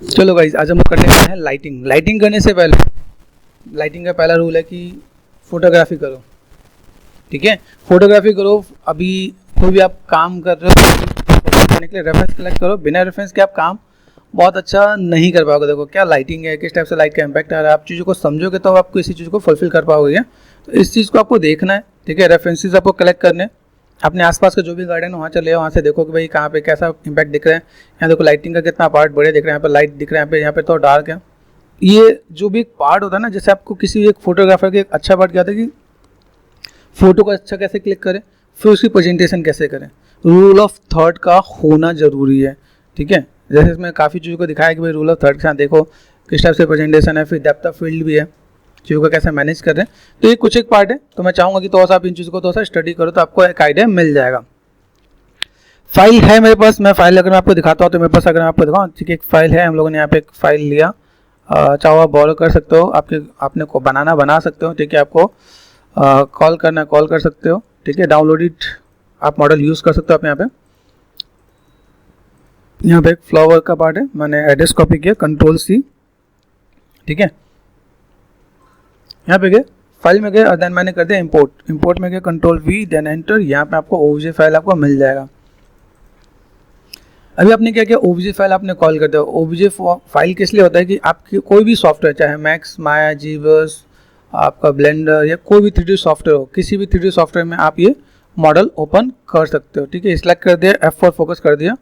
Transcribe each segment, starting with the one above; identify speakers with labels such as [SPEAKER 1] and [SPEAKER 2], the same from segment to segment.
[SPEAKER 1] चलो गाइस, आज हम लोग करने वाले हैं लाइटिंग। लाइटिंग करने से पहले लाइटिंग का पहला रूल है कि फोटोग्राफी करो। ठीक है, फोटोग्राफी करो। अभी कोई भी आप काम कर रहे हो करने के लिए रेफरेंस कलेक्ट करो। बिना रेफरेंस के आप काम बहुत अच्छा नहीं कर पाओगे। देखो क्या लाइटिंग है, किस टाइप से लाइट का इम्पैक्ट आ रहा है, आप चीज़ों को समझोगे तो आपको इसी चीज़ को फुलफिल कर पाओगे। तो इस चीज़ को आपको देखना है। ठीक है, रेफरेंसेस आपको कलेक्ट करने, अपने आसपास का जो भी गार्डन है वहाँ चले, वहाँ से देखो कि भाई कहाँ पे कैसा इम्पैक्ट दिख रहा है। यहाँ देखो लाइटिंग का कितना पार्ट बड़े दिख रहा है, यहाँ पे लाइट दिख रहा है, यहाँ पे तो डार्क है। ये जो भी एक पार्ट होता है ना, जैसे आपको किसी एक फोटोग्राफर के एक अच्छा पार्ट क्या था कि फोटो को अच्छा कैसे क्लिक करें, फिर उसकी प्रेजेंटेशन कैसे करें। रूल ऑफ थर्ड का होना जरूरी है। ठीक है, जैसे इसमें काफ़ी चीज़ों को दिखाया कि भाई रूल ऑफ थर्ड के साथ देखो किस टाइप से प्रेजेंटेशन है, फिर डेप्थ ऑफ फील्ड भी है, चीज़ों को कैसे मैनेज कर रहे हैं। तो ये कुछ एक पार्ट है, तो मैं चाहूँगा कि थोड़ा सा आप इन चीज़ों को थोड़ा सा स्टडी करो तो आपको एक आइडिया मिल जाएगा। फाइल है मेरे पास, मैं फाइल अगर मैं आपको दिखाता हूँ तो मेरे पास, अगर मैं आपको दिखाऊँ, ठीक है, एक फाइल है, हम लोगों ने यहाँ पे एक फाइल लिया। चाहो आप बोरो कर सकते हो, आपने को बना सकते हो। ठीक है, आपको कॉल करना कॉल कर सकते हो। ठीक है, डाउनलोड इट आप मॉडल यूज़ कर सकते हो। आप यहाँ पे एक फ्लावर का पार्ट है, मैंने एड्रेस कॉपी किया, Ctrl+C। ठीक है, यहाँ पे गए, फाइल में गए और देन मैंने कर दिया इंपोर्ट में गए, Ctrl+V देन एंटर। यहाँ पे आपको OBJ फाइल आपको मिल जाएगा। अभी आपने क्या किया, OBJ फाइल आपने कॉल कर दिया। OBJ फाइल किस लिए होता है कि आपकी कोई भी सॉफ्टवेयर, चाहे मैक्स, माया, जीवर्स, आपका ब्लेंडर या कोई भी 3D सॉफ्टवेयर हो, किसी भी 3D सॉफ्टवेयर में आप ये मॉडल ओपन कर सकते हो। ठीक है, सिलेक्ट कर दिया, F4 फोकस कर दिया,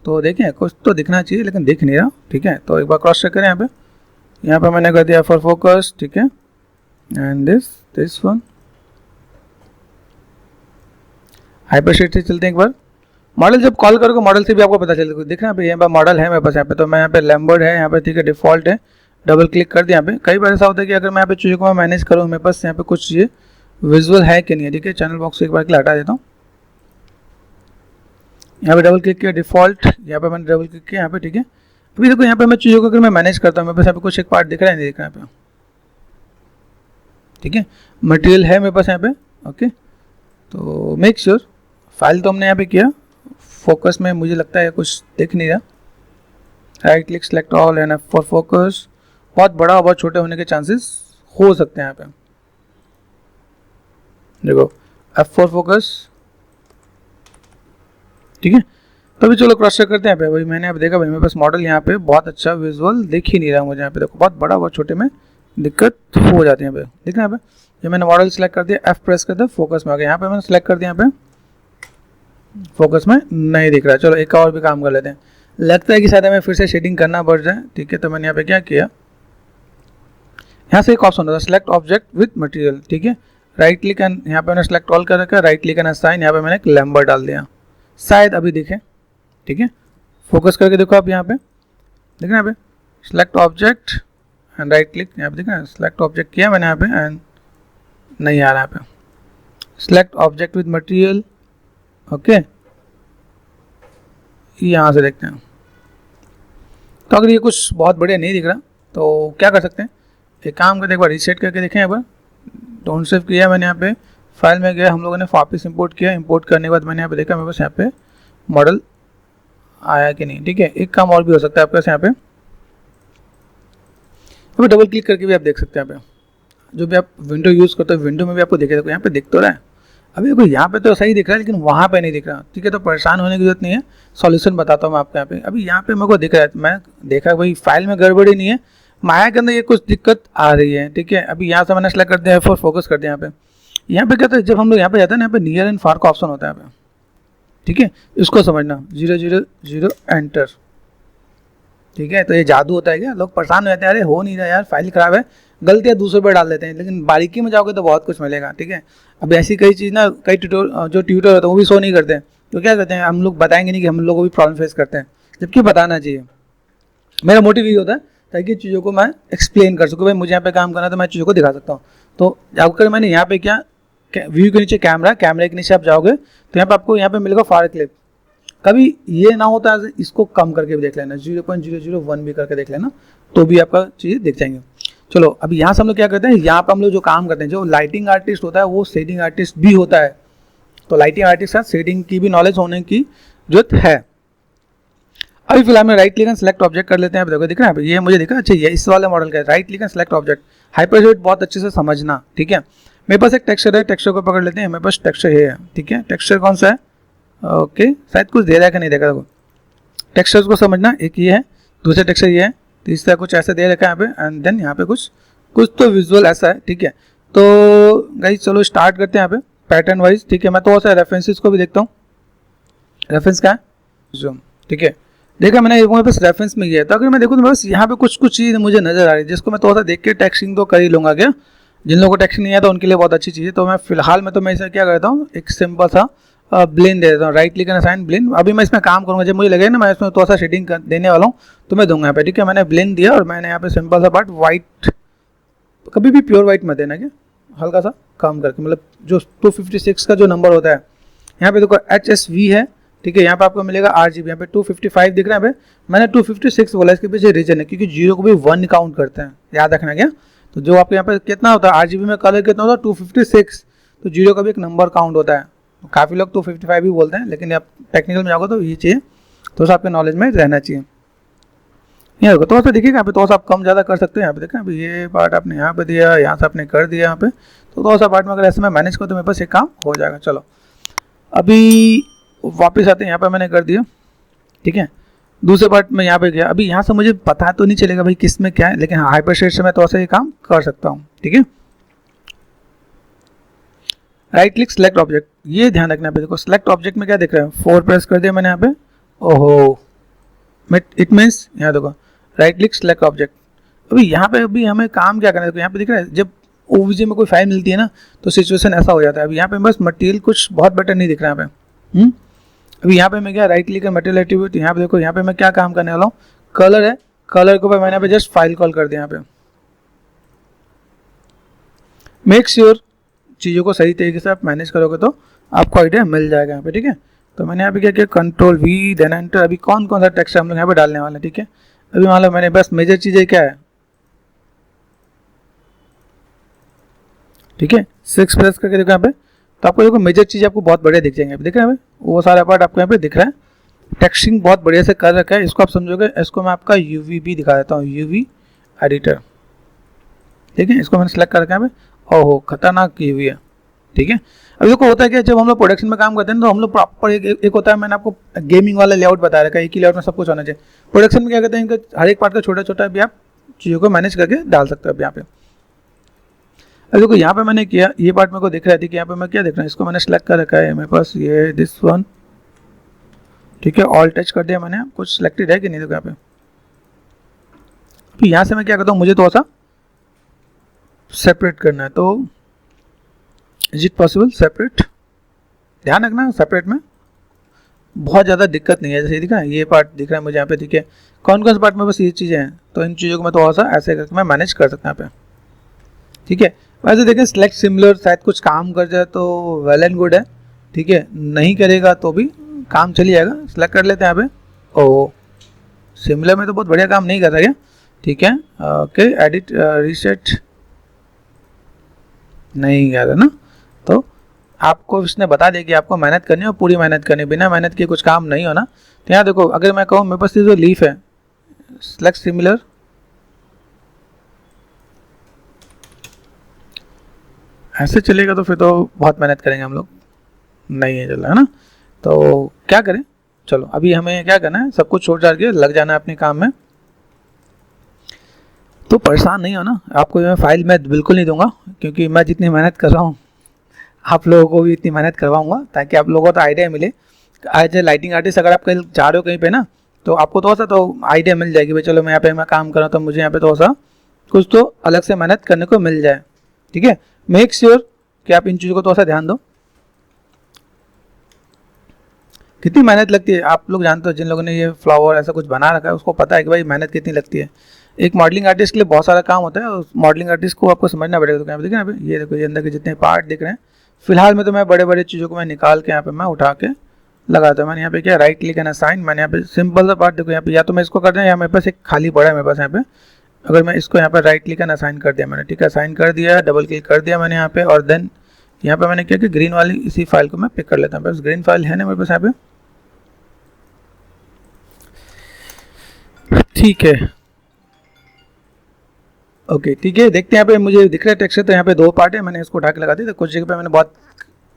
[SPEAKER 1] तो देखें कुछ तो दिखना चाहिए लेकिन दिख नहीं रहा। ठीक है, तो एक बार क्रॉस चेक करें। यहाँ पे मैंने कर दिया F4 फोकस। ठीक है, and this one hyper shade से चलते हैं एक बार। मॉडल जब कॉल करोगे मॉडल से भी आपको पता चलेगा, दिख रहा है यहाँ पे मॉडल है मेरे पास। यहाँ पे तो मैं यहाँ पे लैम्बर्ट है यहाँ पे। ठीक है, डिफॉल्ट है, डबल क्लिक कर दिया। यहाँ पे कई बार ऐसा होता है कि अगर मैं यहाँ पे चीज़ों को मैं मैनेज करूँ, मेरे पास यहाँ पे कुछ चीज़ें विजुअल है कि नहीं है। ठीक है, चैनल बॉक्स से एक बार के लिए हटा देता हूँ। यहाँ पे डबल क्लिक किया, डिफॉल्ट, यहाँ पे मैंने डबल क्लिक किया यहाँ पे। ठीक है, अभी देखो यहाँ पे मैं चीज़ों को अगर मैं मैनेज करता हूँ, मेरे पास यहाँ पे कुछ एक पार्ट दिख रहा है, नहीं दिख रहा है यहाँ पे। ठीक है, मटेरियल है मेरे पास यहाँ पे। ओके, तो मेक श्योर फाइल तो हमने यहाँ पे किया, फोकस में मुझे लगता है कुछ दिख नहीं रहा। Right click, select all and F4 focus. बहुत बड़ा और बहुत छोटे होने के चांसेस हो सकते हैं यहाँ पे। देखो F4 फोकस। ठीक है, तो अभी चलो क्रॉस चेक करते हैं। भाई मैंने अब देखा, भाई मेरे पास मॉडल यहाँ पे बहुत अच्छा विजुअल दिख ही नहीं रहा मुझे। यहाँ पे देखो बहुत बड़ा बहुत छोटे में दिक्कत हो जाती है। यहाँ पे दिख रहा है, यहाँ पे ये मैंने मॉडल सेलेक्ट कर दिया, F प्रेस कर दिया, फोकस में आ गया। यहाँ पे मैंने सेलेक्ट कर दिया, यहाँ पे फोकस में नहीं दिख रहा है। चलो एक और भी काम कर लेते हैं, लगता है कि शायद हमें फिर से शेडिंग करना पड़ जाए। ठीक है, तो मैंने यहाँ पे क्या किया, यहाँ से एक ऑप्शन होता है सेलेक्ट ऑब्जेक्ट विथ मटेरियल। ठीक है, राइट क्लिक एंड यहाँ पे मैंने सेलेक्ट ऑल कर रखा है, राइट क्लिक एंड असाइन, यहाँ पे मैंने एक लैम्बर्ट डाल दिया, शायद अभी दिखे। ठीक है, फोकस करके देखो आप, यहाँ पे देख रहे हैं, यहाँ पे select object and right click, यहाँ पे देख रहे हैं, सेलेक्ट ऑब्जेक्ट किया मैंने यहाँ पे एंड नहीं आ रहा है यहाँ पे। Select object with material. Okay, यहाँ से देखते हैं। तो अगर ये कुछ बहुत बढ़िया नहीं दिख रहा तो क्या कर सकते हैं, एक काम करते, एक बार रीसेट करके देखें। एक बार डोंट सेव किया मैंने, यहाँ पे फाइल में गया, हम लोगों ने वापस इंपोर्ट किया। इंपोर्ट करने के बाद मैंने यहाँ पे देखा मेरे पास यहाँ पे मॉडल आया कि नहीं। ठीक है, एक काम और भी हो सकता है आपके पास, यहाँ पे अभी डबल क्लिक करके भी आप देख सकते हैं। यहाँ पे जो भी आप विंडो यूज़ करते हो, विंडो में भी आपको दिखे, देखो यहाँ पे दिख तो रहा है। अभी देखो यहाँ पे तो सही दिख रहा है लेकिन वहाँ पे नहीं दिख रहा। ठीक है, तो परेशान होने की जरूरत नहीं है, सॉल्यूशन बताता हूँ मैं आपको। यहाँ पे अभी यहाँ पे मेरे को दिख रहा है, मैं देखा भाई फाइल में गड़बड़ी नहीं है, माया के अंदर ये कुछ दिक्कत आ रही है। ठीक है, अभी यहाँ से मैंने सेलेक्ट कर दिया, F4 फोकस कर दिया। यहाँ पे क्या होता है, जब हम लोग यहाँ पे जाते हैं ना, यहाँ पे नियर एंड फार का ऑप्शन होता है यहाँ पे। ठीक है, इसको समझना, 000 एंटर। ठीक है, तो ये जादू होता है क्या, लोग परेशान हो जाते हैं, अरे हो नहीं रहा यार, फाइल खराब है, गलतियाँ दूसरे पर डाल देते हैं, लेकिन बारीकी में जाओगे तो बहुत कुछ मिलेगा। ठीक है, अब ऐसी कई चीज़ ना, कई जो ट्यूटर होते हैं वो भी शो नहीं करते हैं, तो क्या करते हैं, हम लोग बताएंगे नहीं कि हम लोग को भी प्रॉब्लम फेस करते हैं, जबकि बताना चाहिए। मेरा मोटिव ये होता है ताकि चीज़ों को मैं एक्सप्लेन कर सकूँ, भाई मुझे यहाँ पे काम करना है तो मैं चीज़ों को दिखा सकता हूँ। तो जाकर मैंने यहाँ पे क्या, व्यू के नीचे कैमरा, कैमरे के नीचे आप जाओगे तो यहाँ पे आपको यहाँ पे मिलेगा फार क्लिप। कभी ये ना होता है, इसको कम करके भी देख लेना, 0.001 भी करके देख लेना, तो भी आपका चीज़ें दिख जाएंगे। चलो अभी यहाँ से हम लोग क्या करते हैं, यहाँ पे हम लोग जो काम करते हैं, जो लाइटिंग आर्टिस्ट होता है वो शेडिंग आर्टिस्ट भी होता है। तो लाइटिंग आर्टिस्ट के साथ शेडिंग की भी नॉलेज होने की जरूरत है। अभी फिलहाल मैं right click and select object कर लेते हैं। देखो दिख रहा है ये मुझे दिखा अच्छा ये इस वाले मॉडल का है, right click and select object. Hypershade बहुत अच्छे से समझना, ठीक है। मेरे पास एक टेक्सचर है, टेक्सचर को पकड़ लेते हैं। मेरे पास टेक्सचर ये है, ठीक है। टेक्सचर कौन सा है, ओके शायद कुछ दे रहा है कि नहीं देखा। देखो टेक्सचर्स को समझना, एक ये है, दूसरा टेक्सचर ये है, तीसरा कुछ ऐसा दे रखा है यहाँ पे, एंड देन यहाँ पे कुछ तो विजुअल ऐसा है, ठीक है। तो गाइस चलो स्टार्ट करते हैं यहाँ पे पैटर्न वाइज, ठीक है। मैं थोड़ा सा रेफरेंसेस को भी देखता हूँ। रेफरेंस क्या है, जूम, ठीक है। देखा मैंने मेरे पास रेफरेंस में गया था। अगर मैं देखूँ तो बस यहाँ पे कुछ चीज़ मुझे नजर आ रही है जिसको मैं थोड़ा सा देख के टेक्सटिंग तो कर ही लूँगा। क्या जिन लोगों को टेक्सटिंग नहीं आता उनके लिए बहुत अच्छी चीज़ है। तो मैं फिलहाल में तो मैं इसे क्या करता हूँ, एक सिंपल सा ब्लेंड दे देता हूँ, right click and assign blend. अभी मैं इसमें काम करूँगा, जब मुझे लगेगा ना मैं इसमें थोड़ा सा शेडिंग देने वाला हूँ तो मैं दूंगा यहाँ पे, ठीक है। मैंने ब्लेंड दिया और मैंने यहाँ पे सिंपल सा पार्ट वाइट, कभी भी प्योर वाइट मत देना, क्या हल्का सा काम करके, मतलब जो 256 का जो नंबर होता है यहाँ पे देखो HSV है, ठीक है। यहाँ पे आपको मिलेगा RGB, यहाँ पे 255 दिख रहा है। मैंने 256 बोला, इसके पीछे रीजन है क्योंकि जीरो को भी 1 काउंट करते हैं, याद रखना। क्या तो जो आपके यहाँ पे कितना होता है RGB में कलर कितना होता है 256, तो जीरो का भी एक नंबर काउंट होता है। काफ़ी लोग 255 भी बोलते हैं, लेकिन आप टेक्निकल में जाओगे तो ये चाहिए, तो आपके नॉलेज में रहना चाहिए। यहाँ देखो थोड़ा सा देखिएगा, यहाँ पे थोड़ा सा आप कम ज़्यादा कर सकते हैं। यहाँ पे देखें अभी ये पार्ट आपने यहाँ पे दिया, यहाँ से आपने कर दिया यहाँ पे, तो थोड़ा सा पार्ट में अगर ऐसे मैं मैनेज करूँ तो मेरे पास एक काम हो जाएगा। चलो अभी वापस आते हैं, यहाँ पे मैंने कर दिया, ठीक है। दूसरे पार्ट में यहाँ पे गया, अभी यहाँ से मुझे पता तो नहीं चलेगा भाई किस में क्या है, लेकिन हाइपरशेड से मैं थोड़ा सा ये काम कर सकता हूँ, ठीक है। राइट क्लिक सेलेक्ट ऑब्जेक्ट, ये ध्यान रखना पे। देखो सेलेक्ट ऑब्जेक्ट में क्या दिख रहा है, 4 प्रेस कर दिया मैंने यहाँ पे, ओहो इट मीन्स यहाँ देखो राइट क्लिक सेलेक्ट ऑब्जेक्ट। अभी यहाँ पे अभी हमें काम क्या करना है, देखो यहाँ पे दिख रहा है जब OBJ में कोई फाइल मिलती है ना तो सिचुएशन ऐसा हो जाता है। अभी यहाँ पे बस मटेरियल कुछ बहुत बेटर नहीं दिख रहा है यहाँ पे। अभी यहाँ पे मैं क्या राइट क्लिक मटेरियल एट्रीब्यूट, यहाँ पे देखो यहाँ पे मैं क्या काम करने वाला हूँ, कलर है, कलर को मैंने यहाँ पे जस्ट फाइल कॉल कर दिया। यहाँ पे मेक श्योर चीज़ों को सही तरीके से आप मैनेज करोगे तो आपको आइडिया मिल जाएगा यहाँ पे, ठीक है। तो मैंने यहाँ पे क्या किया, कंट्रोल V देन एंटर। अभी कौन कौन सा टेक्स्ट हम लोग यहाँ पे डालने वाले हैं, ठीक है। अभी मान लो मैंने बस मेजर चीज़ें क्या है, ठीक है, 6 प्रेस करके देखो यहाँ पे, तो आपको देखो मेजर चीज़ आपको बहुत बढ़िया दिख जाएंगे। दिख रहा है वो सारा पार्ट आपको यहाँ पे दिख रहा है, टेक्सटिंग बहुत बढ़िया से कर रखा है। इसको आप समझोगे, इसको मैं आपका UV भी दिखा देता हूँ, UV एडिटर, ठीक है। इसको मैंने सेलेक्ट कर रखा है यहाँ पे, ओहो खतरनाक UV है, ठीक है। अब देखो होता है कि जब हम लोग प्रोडक्शन में काम करते हैं तो हम लोग प्रॉपर एक होता है, मैंने आपको गेमिंग वाला लेआउट बताया रखा है, एक ही लेआउट में सब कुछ होना चाहिए। प्रोडक्शन में क्या कहते हैं, इनका हर एक पार्ट का छोटा छोटा भी आप चीज़ों को मैनेज करके डाल सकते हो। अब यहाँ पे अब देखो यहाँ पे मैंने किया, ये पार्ट मेरे को दिख रहा है कि यहाँ पे मैं क्या देख रहा हूँ, इसको मैंने सेलेक्ट कर रखा है मेरे पास, ये दिस वन, ठीक है। ऑल टच कर दिया मैंने, कुछ सिलेक्टेड है कि नहीं देखो यहाँ पे। तो यहाँ से मैं क्या करता हूँ, मुझे थोड़ा सा सेपरेट करना है, तो इज इट पॉसिबल सेपरेट, ध्यान रखना सेपरेट में बहुत ज़्यादा दिक्कत नहीं है। जैसे दिखा ये पार्ट दिख रहा है मुझे यहाँ पे, ठीक है। कौन कौन से पार्ट में बस ये चीज़ें हैं, तो इन चीज़ों को मैं थोड़ा सा ऐसे करके मैं मैनेज कर सकता हूँ यहाँ पे, ठीक है। वैसे देखें सिलेक्ट सिमिलर शायद कुछ काम कर जाए तो वेल एंड गुड है, ठीक है। नहीं करेगा तो भी काम चली जाएगा। सिलेक्ट कर लेते हैं यहाँ पे, ओह सिमिलर में तो बहुत बढ़िया काम नहीं कर रहा है, ठीक है। ओके एडिट रीसेट नहीं कर रहा ना, तो आपको इसने बता दिया कि आपको मेहनत करनी है और पूरी मेहनत करनी, बिना मेहनत के कुछ काम नहीं होना। तो यहाँ देखो अगर मैं कहूँ मेरे पास ये जो लीफ है, सिलेक्ट सिमिलर, ऐसे चलेगा तो फिर तो बहुत मेहनत करेंगे हम लोग, नहीं है चल रहा है ना। तो क्या करें, चलो अभी हमें क्या करना है, सब कुछ छोड़ छाड़ के लग जाना है अपने काम में। तो परेशान नहीं हो ना, आपको मैं फाइल मैं बिल्कुल नहीं दूंगा, क्योंकि मैं जितनी मेहनत कर रहा हूँ आप लोगों को भी इतनी मेहनत करवाऊंगा, ताकि आप लोगों को तो आइडिया मिले। एज ए लाइटिंग आर्टिस्ट अगर आप कहीं जा रहे हो कहीं पे ना, तो आपको थोड़ा सा तो आइडिया मिल जाएगी भाई, चलो मैं यहाँ पे मैं काम कर रहा हूँ तो मुझे यहाँ पे थोड़ा सा कुछ तो अलग से मेहनत करने को मिल जाए, ठीक है। मेक श्योर कि आप इन चीज़ों को थोड़ा सा ध्यान दो। कितनी मेहनत लगती है आप लोग जानते हो, जिन लोगों ने ये फ्लावर ऐसा कुछ बना रखा है उसको पता है कि भाई मेहनत कितनी लगती है। एक मॉडलिंग आर्टिस्ट के लिए बहुत सारा काम होता है, और मॉडलिंग आर्टिस्ट को आपको समझना पड़ेगा। तो यहाँ पे देखिए ये देखो ये अंदर के जितने पार्ट दिख रहे हैं, फिलहाल में तो मैं बड़े बड़े चीज़ों को मैं निकाल के यहाँ पे मैं उठा के लगाता हूँ। मैंने यहाँ पे क्या राइट क्लिक एंड असाइन, मैंने यहाँ पे सिंपल सा पार्ट देखो यहाँ पे, या तो मैं इसको कर दिया या मेरे पास एक खाली पड़ा है मेरे पास यहाँ पे, अगर मैं इसको यहाँ पे राइट क्लिक एंड असाइन कर दिया मैंने, ठीक है। असाइन कर दिया, डबल क्लिक कर दिया मैंने यहाँ पे, और देन यहाँ पे मैंने क्या कि ग्रीन वाली इसी फाइल को मैं पिक कर लेता हूँ। बस ग्रीन फाइल है ना मेरे पास यहाँ पे, ठीक है, ओके ठीक है। देखते हैं यहाँ पे मुझे दिख रहा है टेक्सचर, तो यहाँ पे 2 पार्ट है, मैंने इसको उठा के लगा दिया। तो कुछ जगह पे मैंने बहुत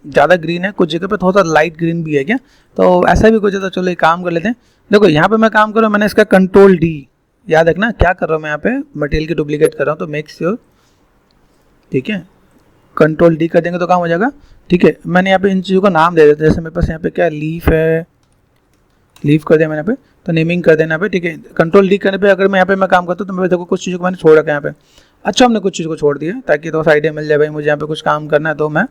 [SPEAKER 1] ज़्यादा ग्रीन है, कुछ जगह पे थोड़ा सा लाइट ग्रीन भी है क्या, तो ऐसा भी कुछ है। तो चलो एक काम कर लेते हैं। देखो यहाँ पे मैं काम कर रहा हूँ, मैंने इसका कंट्रोल डी, याद रखना क्या कर रहा हूँ मैं यहाँ पे मटेरियल की डुप्लीकेट कर रहा हूँ, तो मेक श्योर, ठीक है, कंट्रोल डी कर देंगे तो काम हो जाएगा। ठीक है, मैंने यहाँ पे इन चीज़ों का नाम दे देता, जैसे मेरे पास यहाँ पे क्या लीफ है, लीफ कर दिया मैंने यहाँ पे, तो नेमिंग कर देना पे, ठीक है। कंट्रोल डी करने पे अगर मैं यहाँ पे मैं काम करता हूँ तो मैं देखो कुछ चीज़ों को मैंने छोड़ रखा है यहाँ पे। अच्छा, हमने कुछ चीज़ों को छोड़ दिया ताकि थोड़ा सा आइडिया मिल जाए भाई मुझे यहाँ पे कुछ काम करना है तो मैं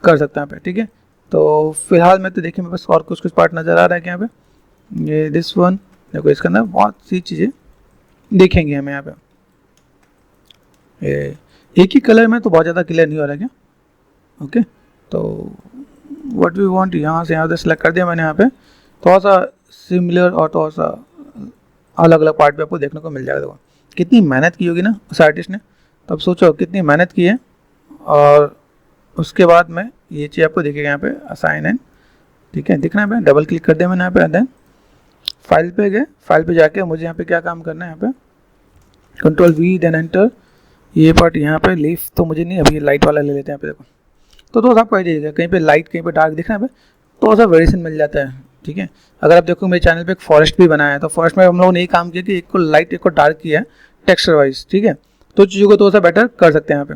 [SPEAKER 1] कर सकता हूँ यहाँ पे, ठीक है। तो फिलहाल मैं तो देखिए मेरे पास और कुछ पार्ट नज़र आ रहा है कि यहाँ पे ये दिस वन, देखो इसके अंदर बहुत सी चीज़ें देखेंगे हमें यहाँ पे। एक ही कलर में तो बहुत ज़्यादा क्लियर नहीं हो रहा है क्या, ओके। तो व्हाट वी वांट, यहाँ से यहाँ से सेलेक्ट कर दिया मैंने। यहाँ पे थोड़ा सा सिमिलर और थोड़ा सा अलग अलग पार्ट भी आपको देखने को मिल जाएगा। देखो कितनी मेहनत की होगी ना उस आर्टिस्ट ने, तब सोचो कितनी मेहनत की है। और उसके बाद में ये चीज़ आपको दिखेगा यहाँ पे असाइन एंड, ठीक है, दिख रहा है। मैं डबल क्लिक कर दिया मैंने यहाँ पे, देन फाइल पे गए, फाइल पे जाके मुझे यहाँ पे क्या काम करना है, यहाँ पे कंट्रोल वी देन एंटर। ये पार्ट यहाँ पे लीफ तो मुझे नहीं, अभी लाइट वाला ले लेते हैं यहाँ पे। देखो तो थोड़ा सा आपको आइडिया कहीं पे लाइट कहीं पे डार्क दिख रहा है, यहाँ पे थोड़ा सा वेरिएशन मिल जाता है, ठीक है। अगर आप देखो मेरे चैनल पे एक फॉरेस्ट भी बनाया है, तो फॉरेस्ट में हम लोगों ने यही काम किया कि एक को लाइट एक को डार्क किया है टेक्सचर वाइज, ठीक है। तो चीज़ों को थोड़ा सा बेटर कर सकते हैं यहाँ पे,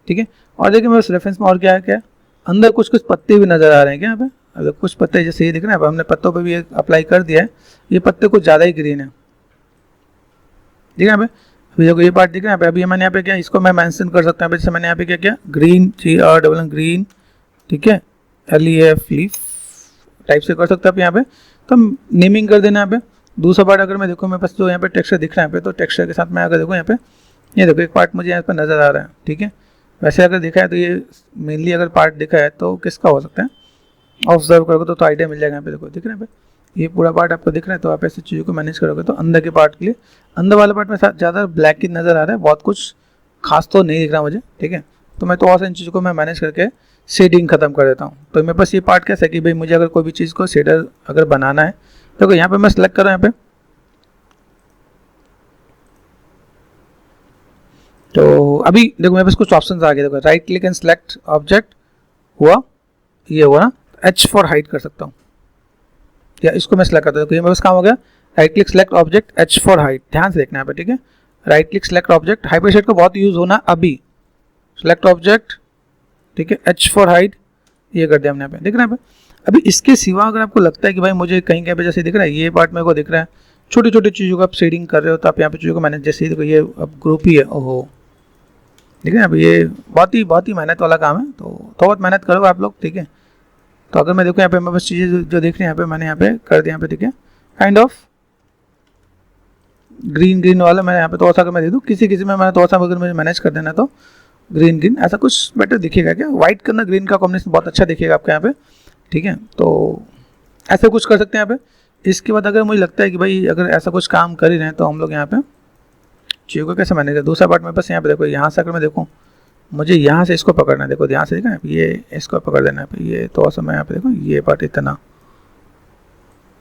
[SPEAKER 1] ठीक है। और देखिए मेरे रेफरेंस में और क्या है, क्या अंदर कुछ कुछ पत्ते भी नज़र आ रहे हैं क्या यहाँ पे। अगर कुछ पत्ते जैसे ये दिख रहे हैं, हमने पत्तों पे भी अप्लाई कर दिया है, ये पत्ते कुछ ज़्यादा ही ग्रीन है, ठीक है। यहाँ पे अभी देखो ये पार्ट दिख रहा है यहाँ पे। अभी मैंने यहाँ पे क्या, इसको मैं मेंशन कर सकता हूँ, जैसे मैंने यहाँ पे क्या किया, ग्रीन GR ग्रीन, ठीक है, LEF लीफ टाइप से कर सकते हैं आप यहाँ पे। तो नेमिंग कर देना यहाँ पे। दूसरा पार्ट अगर मैं देखूँ मेरे पास जो यहाँ पे टेक्सचर दिख रहा है यहाँ पे, तो टेक्सचर के साथ मैं अगर देखूँ यहाँ पे, ये देखो एक पार्ट मुझे यहाँ पर नज़र आ रहा है, ठीक है। वैसे अगर देखा है तो ये मेनली अगर पार्ट दिखा है तो किसका हो सकता है, ऑब्जर्व करोगे तो आइडिया मिल जाएगा यहाँ पे। देखो दिख रहा है यहाँ पे, ये पूरा पार्ट आपको दिख रहा है। तो आप ऐसी चीज़ों को मैनेज करोगे तो अंदर के पार्ट के लिए, अंदर वाले पार्ट में ज़्यादा ब्लैक ही नज़र आ रहा है, बहुत कुछ खास तो नहीं दिख रहा मुझे, ठीक है। तो मैं तो और इन चीज़ों को मैं मैनेज करके शेडिंग खत्म कर देता हूँ। तो मेरे पास ये पार्ट कैसा है कि भाई मुझे अगर कोई भी चीज़ को शेडर अगर बनाना है, देखो यहाँ पे मैं सेलेक्ट कर रहा हूँ यहाँ पे। तो अभी देखो मेरे पास कुछ ऑप्शंस आ गए। देखो right click and select object हुआ, ये हुआ ना, H फॉर हाइड कर सकता हूँ, या इसको मैं सेलेक्ट करता हूँ। तो ये मेरे पास काम हो गया, right click select object H for hide, ध्यान से देखना यहाँ पे, ठीक है। Right click select object, hyper shade का बहुत यूज होना अभी, सेलेक्ट ऑब्जेक्ट, ठीक है, H फॉर हाइड, ये कर दिया हमने यहाँ पे, दिख रहा है यहाँ पे। अभी इसके सिवा अगर आपको लगता है कि भाई मुझे कहीं कहीं पे जैसे दिख रहा है, ये पार्ट मेरे को दिख रहा है, छोटी छोटी चीज़ों को आप शेडिंग कर रहे हो, तो आप यहाँ पे चीज़ों को मैनेज, जैसे देखो ये अब ग्रुप ही है, ओहो ठीक है। अब ये बहुत ही मेहनत वाला काम है, तो थोड़ा बहुत मेहनत करो आप लोग, ठीक है। तो अगर मैं देखूँ यहाँ पे मैं बस चीज़ें जो देख रही हैं यहाँ पे, मैंने यहाँ पे कर दिया यहाँ पे, ठीक है, काइंड ऑफ ग्रीन वाला मैं यहाँ पे थोड़ा सा अगर मैं दे दूँ, किसी में मैंने थोड़ा सा अगर मुझे मैनेज कर देना तो ग्रीन ऐसा कुछ बेटर दिखेगा क्या, व्हाइट करना ग्रीन का कॉम्बिनेशन बहुत अच्छा दिखेगा आपके यहाँ पे, ठीक है। तो ऐसा कुछ कर सकते हैं यहाँ पे। इसके बाद अगर मुझे लगता है कि भाई अगर ऐसा कुछ काम कर ही रहे हैं, तो हम लोग यहाँ पे चीज़ों को कैसे मैनेज करें। दूसरा पार्ट मेरे पास यहाँ पे देखो, यहाँ से अगर मैं देखूँ, मुझे यहाँ से इसको पकड़ना है, देखो ध्यान से देखा, ये इसको पकड़ देना है, ये थोड़ा सा मैं यहाँ पे देखो, ये पार्ट इतना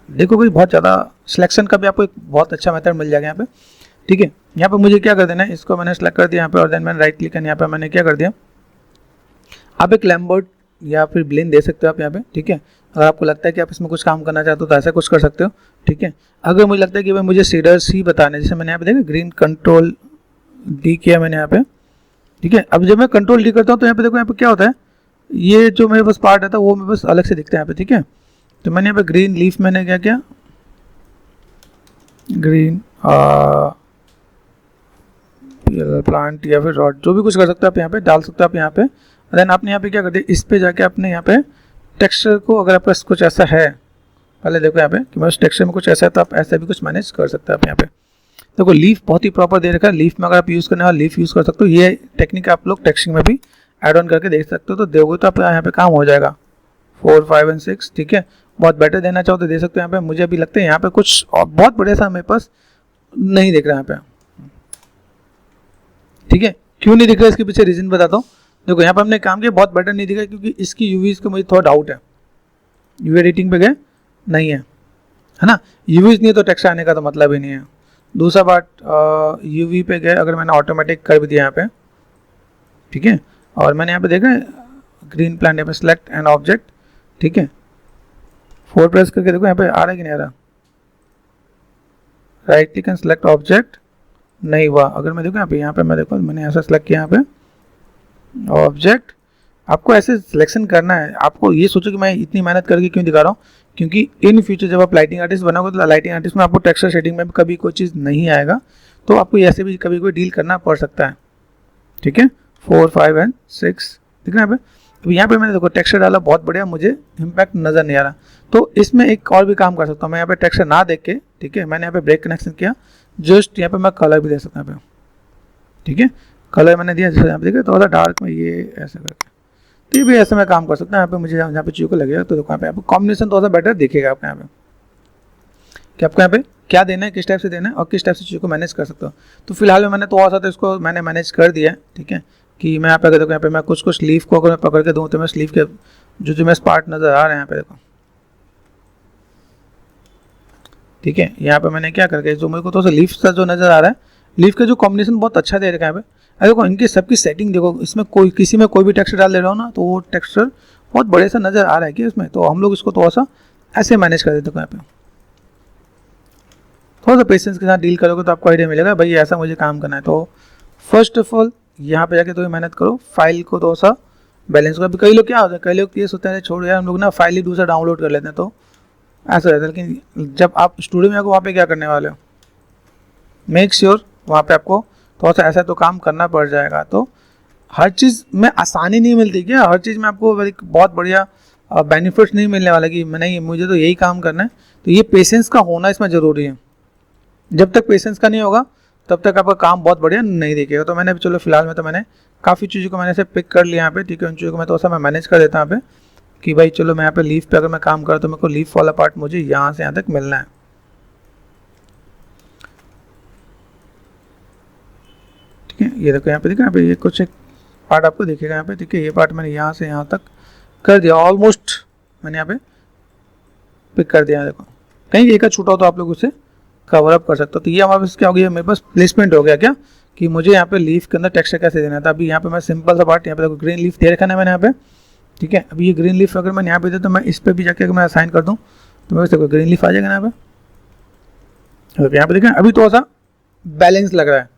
[SPEAKER 1] देखो कोई बहुत ज़्यादा सिलेक्शन का भी आपको एक बहुत अच्छा मेथड मिल जाएगा यहाँ पे, ठीक है। यहाँ पे मुझे क्या कर देना है, इसको मैंने सेलेक्ट कर दिया यहाँ पे, और देन मैंने राइट क्लिक करना, यहाँ पे मैंने क्या कर दिया, आप एक लैम्बर्ट या फिर ब्लेंड दे सकते हो आप यहाँ पे, ठीक है। अगर आपको लगता है कि आप इसमें कुछ काम करना चाहते हो तो ऐसा कुछ कर सकते हो, ठीक है। अगर मुझे लगता है कि भाई मुझे शेडर्स ही बताने, जैसे मैंने यहाँ पे देखा ग्रीन कंट्रोल डी किया मैंने यहाँ पे, ठीक है। अब जब मैं कंट्रोल डी करता हूँ तो यहाँ पे देखो, यहाँ पे क्या होता है, ये जो मेरे पास पार्ट आता है वो मेरे पास अलग से दिखता है यहाँ पे, ठीक है। तो मैंने यहाँ पे ग्रीन लीफ मैंने क्या किया, ग्रीन प्लांट या फिर रॉड, जो भी कुछ कर सकते हो आप यहाँ पे डाल सकते हो आप यहाँ पे। देन आपने यहाँ पे क्या कर दिया, इस पे जाके आपने यहाँ पे टेक्सचर को, अगर आपके पास कुछ ऐसा है, पहले देखो यहाँ पे कि मेरे टेक्सचर में कुछ ऐसा है, तो आप ऐसा भी कुछ मैनेज कर सकते हो आप यहाँ पे। देखो लीफ बहुत ही प्रॉपर दे रखा है, लीफ में अगर आप यूज़ करने वाला लीफ यूज़ कर सकते हो। ये टेक्निक आप लोग टेक्सचरिंग में भी ऐड ऑन करके देख सकते हो, तो दोगे तो आप यहाँ पे काम हो जाएगा 4, 5 और 6, ठीक है। बहुत बेटर देना चाहो तो दे सकते हो यहाँ पे। मुझे अभी लगता है यहाँ पे कुछ और बहुत बढ़िया सा मेरे पास नहीं दिख रहा है यहाँ पे, ठीक है। क्यों नहीं दिख रहा है, इसके पीछे रीजन बताता हूँ। देखो यहाँ पे हमने काम किया, बहुत बेटर नहीं दिखा, क्योंकि इसकी यूवीज का मुझे थोड़ा डाउट है। यूवी एडिटिंग पे गए नहीं है ना, यूवीज नहीं है तो टेक्सचर आने का तो मतलब ही नहीं है। दूसरा पार्ट यूवी पे गए, अगर मैंने ऑटोमेटिक कर भी दिया यहाँ पे, ठीक है, और मैंने यहाँ पे देखा ग्रीन प्लान यहाँ पे सिलेक्ट एन ऑब्जेक्ट, ठीक है, 4 प्रेस करके देखो यहाँ पे आ रहा है कि नहीं आ रहा, right click and select object, नहीं हुआ। अगर मैं देखो यहाँ पे मैं देखो मैंने ऐसा सिलेक्ट किया यहाँ पे ऑब्जेक्ट, आपको ऐसे सिलेक्शन करना है। आपको ये सोचो कि मैं इतनी मेहनत करके क्यों दिखा रहा हूँ, क्योंकि इन फ्यूचर जब आप लाइटिंग आर्टिस्ट बनोगे तो लाइटिंग आर्टिस्ट में आपको टेक्सचर शेडिंग में भी कभी कोई चीज़ नहीं आएगा, तो आपको ऐसे भी कभी कोई डील करना पड़ सकता है, ठीक है। 4, 5 एंड 6 ठीक है यहाँ पे। अभी यहाँ पे मैंने देखो टेक्सचर डाला, बहुत बढ़िया, मुझे इम्पैक्ट नज़र नहीं आ रहा, तो इसमें एक और भी काम कर सकता हूँ मैं। यहाँ पे टेक्सचर ना देख के, ठीक है, मैंने यहाँ पे ब्रेक कनेक्शन किया, जस्ट यहाँ पे मैं कलर भी दे सकता हूँ यहाँ पे, ठीक है, कलर मैंने दिया, जैसे यहाँ पे देखिए थोड़ा सा डार्क में ये ऐसा करके, तो ये भी ऐसे मैं काम कर सकता हूँ। यहाँ पे मुझे यहाँ पे चीज़ों को लगेगा तो देखो यहाँ पे कॉम्बिनेशन थोड़ा सा बेटर दिखेगा आपको यहाँ पे, कि आपको यहाँ पे क्या देना है, किस टाइप से देना है और किस टाइप से चीज़ों को मैनेज कर सकते हो। तो फिलहाल में मैंने थोड़ा सा तो इसको मैंने मैनेज कर दिया है, ठीक है, कि मैं यहाँ पे अगर देखो यहाँ पे मैं कुछ लीफ को अगर मैं पकड़ के दूँ तो मैं स्लीव के जो मैं पार्ट नज़र आ रहे हैं यहाँ पे देखो, ठीक है, यहाँ पे मैंने क्या करके जो मेरे को थोड़ा सा लीफ सा जो नज़र आ रहा है, लीफ का जो कॉम्बिनेशन बहुत अच्छा दे रखा है यहाँ पे। अरे देखो इनकी सबकी सेटिंग देखो, इसमें कोई किसी में कोई भी टेक्सचर डाल दे रहा हो ना तो वो टेक्सचर बहुत बड़े सा नज़र आ रहा है कि इसमें, तो हम लोग इसको थोड़ा सा ऐसे मैनेज कर देते हैं। यहाँ पे थोड़ा सा पेशेंस के साथ डील करोगे तो आपको आइडिया मिलेगा भाई ऐसा मुझे काम करना है। तो फर्स्ट ऑफ ऑल यहाँ पे जाके तो मेहनत करो, फाइल को थोड़ा सा बैलेंस करो। अभी कई लोग क्या होता है, कई लोग ये सोचते हैं छोड़ यार हम लोग ना फाइल ही दूसरा डाउनलोड कर लेते हैं, तो ऐसा रहता है। लेकिन जब आप स्टूडियो में आकर वहाँ पे क्या करने वाले हो, मेक श्योर वहाँ पे आपको थोड़ा सा ऐसा तो काम करना पड़ जाएगा। तो हर चीज़ में आसानी नहीं मिलती क्या, हर चीज़ में आपको बहुत बढ़िया बेनिफिट्स नहीं मिलने वाला कि नहीं मुझे तो यही काम करना है। तो ये पेशेंस का होना इसमें ज़रूरी है। जब तक पेशेंस का नहीं होगा तब तक आपका काम बहुत बढ़िया नहीं दिखेगा। तो मैंने चलो फिलहाल में तो मैंने काफ़ी चीज़ों को मैंने से पिक कर लिया यहाँ पे, ठीक है, उन चीज़ों को मैं थोड़ा सा मैं मैनेज कर देता हूँ यहाँ पे कि भाई चलो मैं यहाँ पे लीफ पे अगर मैं काम करूँ तो मेरे को लीफ वाला पार्ट मुझे यहाँ से यहाँ तक मिलना है, ठीक है। ये देखो यहाँ पे देखो, यहाँ पे ये कुछ एक पार्ट आपको दिखेगा यहाँ पे, ठीक है, ये पार्ट मैंने यहाँ से यहाँ तक कर दिया, ऑलमोस्ट मैंने यहाँ पे पिक कर दिया। देखो कहीं एक छूटा हो तो आप लोग उसे कवर अप कर सकते हो। तो ये हमारे पास क्या हो गया, मेरे पास प्लेसमेंट हो गया क्या कि मुझे यहाँ पे लीफ के अंदर टेक्सचर कैसे देना था। अभी यहाँ पे मैं सिंपल सा पार्ट यहाँ पे देखो ग्रीन लीफ दे रखा है मैंने यहाँ पे, ठीक है। अभी ये ग्रीन लीफ अगर मैं यहाँ पे दे तो मैं इस पर भी जाके अगर मैं असाइन कर दूँ तो मेरे देखो ग्रीन लीफ आ जाएगा यहाँ पे। यहाँ पे देखें अभी थोड़ा सा बैलेंस लग रहा है,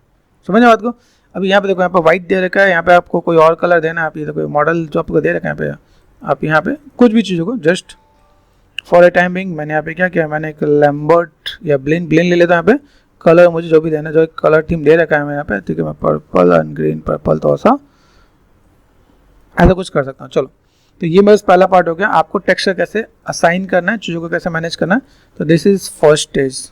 [SPEAKER 1] समझ बात को। अभी यहाँ पे देखो यहाँ पे व्हाइट दे रखा है, यहाँ पे आपको कोई और कलर देना है, आप ये देखो मॉडल जो आपको दे रखा है यहाँ पे, आप यहाँ पे कुछ भी चीज़ों को just for a time being मैंने यहाँ पे क्या किया, मैंने एक लैम्बर्ट या ब्लिन ले लेता हूँ यहाँ पे। कलर मुझे जो भी देना है, जो एक कलर थीम दे रखा है मैं यहाँ पे, ठीक है, मैं पर्पल एंड ग्रीन, पर्पल तो ऐसा कुछ कर सकता हूँ। चलो तो ये बस पहला पार्ट हो गया, आपको टेक्सचर कैसे असाइन करना है, चीज़ों को कैसे मैनेज करना है। तो दिस इज फर्स्ट स्टेज।